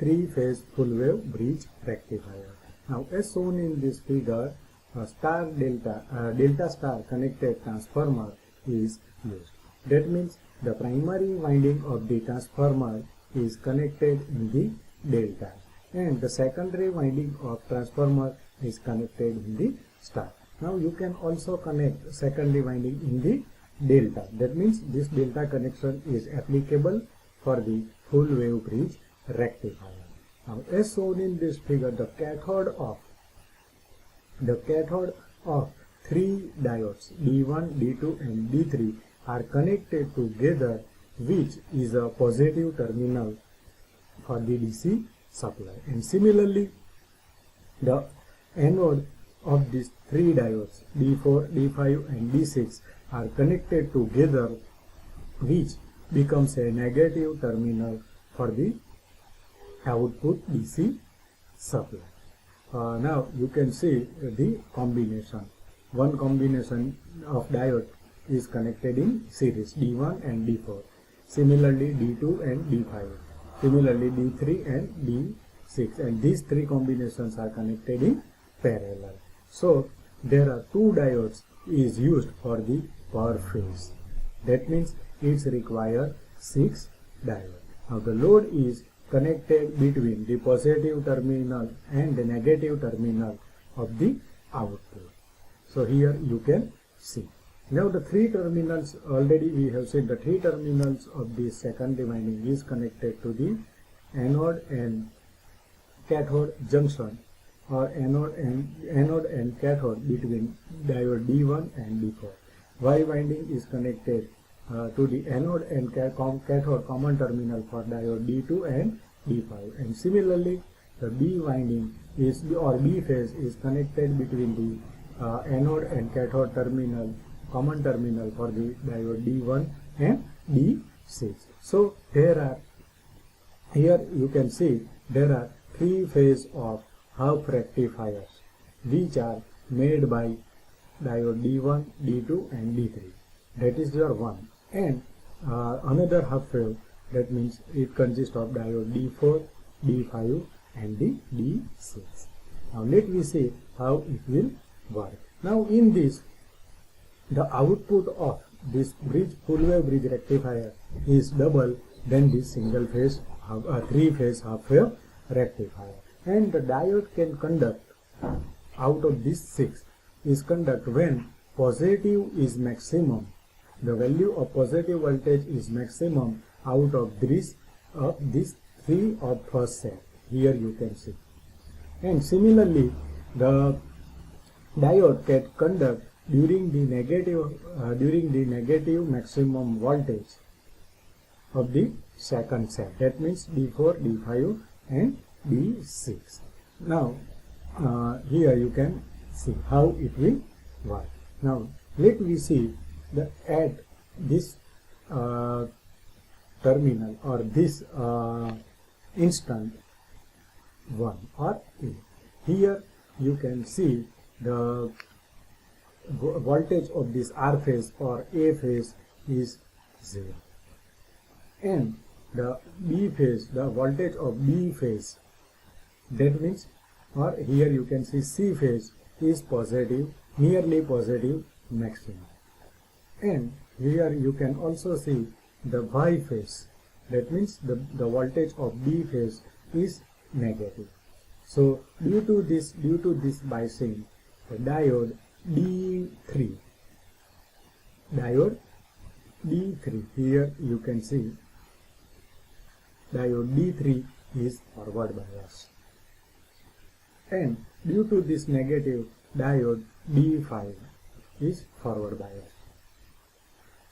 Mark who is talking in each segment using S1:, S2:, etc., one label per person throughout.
S1: three-phase full-wave bridge rectifier. Now, as shown in this figure, a delta star connected transformer is used. That means the primary winding of the transformer is connected in the delta, and the secondary winding of transformer is connected in the star. Now you can also connect secondary winding in the delta. That means this delta connection is applicable for the full wave bridge rectifier. Now, as shown in this figure, the cathode of three diodes D1, D2 and D3 are connected together, which is a positive terminal for the DC supply. And similarly, the anode of these three diodes D4, D5 and D6 are connected together, which becomes a negative terminal for the output DC supply. Now you can see the combination. One combination of diode is connected in series D1 and D4. Similarly D2 and D5. Similarly D3 and D6. And these three combinations are connected in parallel. So there are two diodes is used for the per phase. That means it requires 6 diodes. Now the load is connected between the positive terminal and the negative terminal of the output. So here you can see. Now the three terminals, already we have said the three terminals of the secondary winding is connected to the anode and cathode junction, or anode and cathode between diode D1 and D4. Y winding is connected to the anode and cathode common terminal for diode D2 and D5. And similarly, the B winding is, or B phase is connected between the anode and cathode terminal, common terminal for the diode D1 and D6. So here you can see there are three phases of half rectifiers which are made by diode D1, D2 and D3. That is your one. And another half wave, that means it consists of diode D4, D5 and the D6. Now let me see how it will work. Now in this, the output of this full wave bridge rectifier is double than this single phase, three phase half wave rectifier. And the diode can conduct out of this 6 is conduct when positive is maximum. The value of positive voltage is maximum out of this three of first set. Here you can see. And similarly, the diode can conduct during the negative maximum voltage of the second set. That means D4, D5 and D6. Now here you can see how it will work. Now let me see at this terminal or this instant 1 or A. Here you can see the voltage of this R phase or A phase is 0, and the B phase, the voltage of B phase, that means, or here you can see C phase is positive, nearly positive maximum. And here you can also see the Y phase, that means the voltage of B phase is negative. So due to this biasing, the diode D3, here you can see diode D3 is forward bias, and due to this negative, diode D5 is forward bias.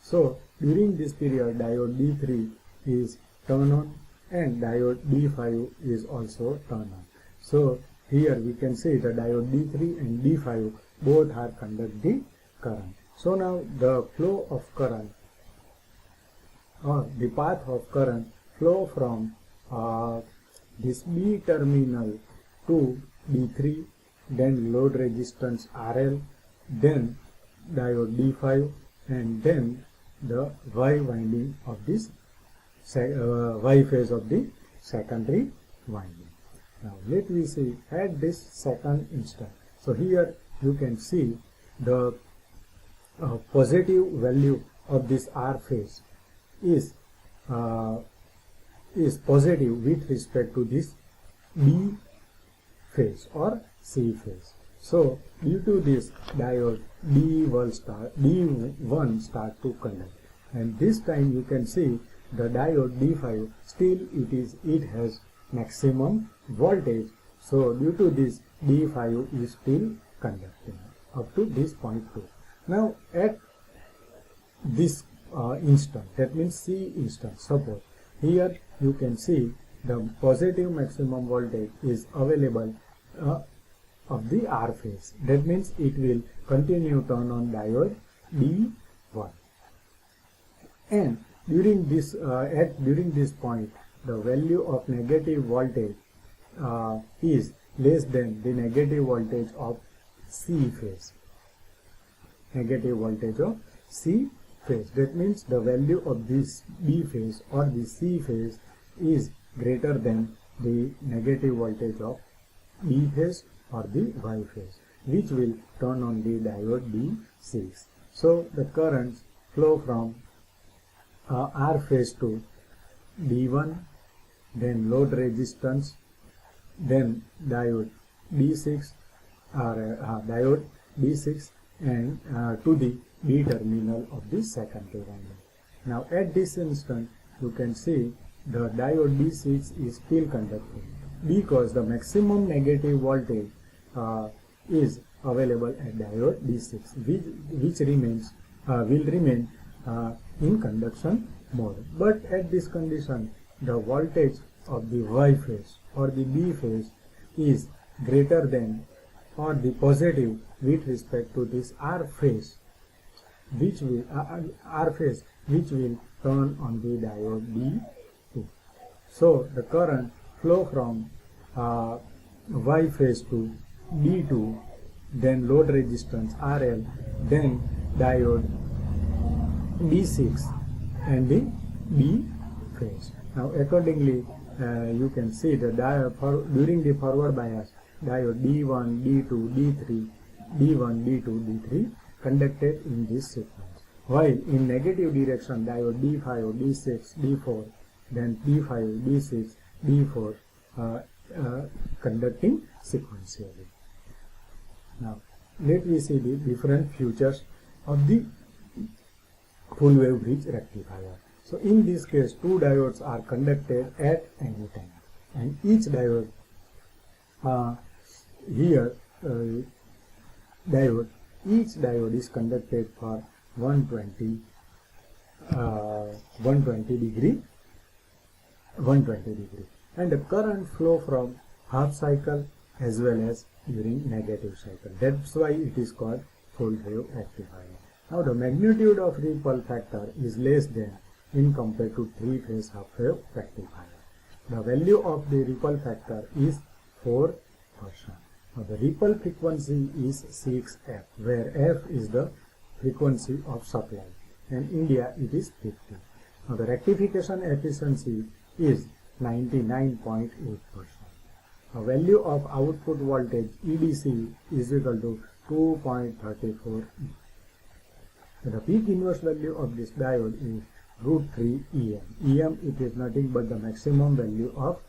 S1: So during this period, diode D3 is turn on and diode D5 is also turn on. So here we can see the diode D3 and D5 both are conduct the current. So now the flow of current, or the path of current flow from this B terminal to D3, then load resistance RL, then diode D5, and then the Y winding of this Y phase of the secondary winding. Now let me see at this second instant. So here you can see the positive value of this R phase is positive with respect to this B phase or C phase. So due to this, diode D1 start to conduct, and this time you can see the diode D5 still it has maximum voltage. So due to this, D5 is still conducting up to this point 2. Now at this instant, that means C instant, suppose here you can see the positive maximum voltage is available of the R phase. That means it will continue turn on diode D1, and during this point the value of negative voltage is less than the negative voltage of C phase. Negative voltage of C phase. That means the value of this B phase or the C phase is greater than the negative voltage of B phase or the Y phase, which will turn on the diode D6. So the currents flow from R phase to D1, then load resistance, then diode D6 diode D6 and to the B terminal of the secondary winding. Now at this instant you can see the diode D6 is still conducting because the maximum negative voltage is available at diode D6, which will remain in conduction mode. But at this condition, the voltage of the Y phase or the B phase is greater than or the positive with respect to this R phase, which will turn on the diode D2. So the current flow from Y phase to D2, then load resistance RL, then diode D6 and the B phase. Now accordingly you can see the during the forward bias diode D1, D2, D3, D1, D2, D3 conducted in this sequence, while in negative direction diode D5, D6, D4, then D5, D6, D4 conducting sequentially. Now let me see the different features of the full wave bridge rectifier. So in this case, two diodes are conducted at any time, and each diode each diode is conducted for 120 degree, and the current flow from half cycle as well as during negative cycle. That's why it is called full wave rectifier. Now the magnitude of ripple factor is less than in compared to three-phase half wave rectifier. The value of the ripple factor is 4%. Now the ripple frequency is 6F, where F is the frequency of supply, and India it is 50. Now the rectification efficiency is 99.8%. The value of output voltage EDC is equal to 2.34 E. The peak inverse value of this diode is √3 EM. EM it is nothing but the maximum value of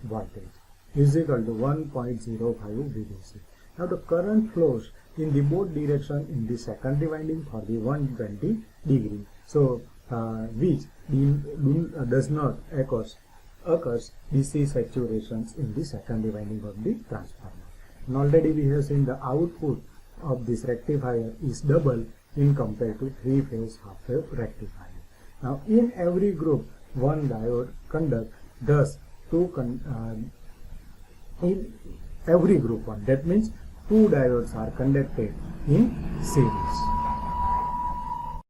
S1: voltage is equal to 1.05 VDC. Now the current flows in the both direction in the secondary winding for the 120 degree. So which does not occurs DC saturations in the secondary winding of the transformer. And already we have seen the output of this rectifier is double in compared to three-phase half-wave rectifier. Now in every group one diode conduct, thus in every group one, that means two diodes are conducted in series.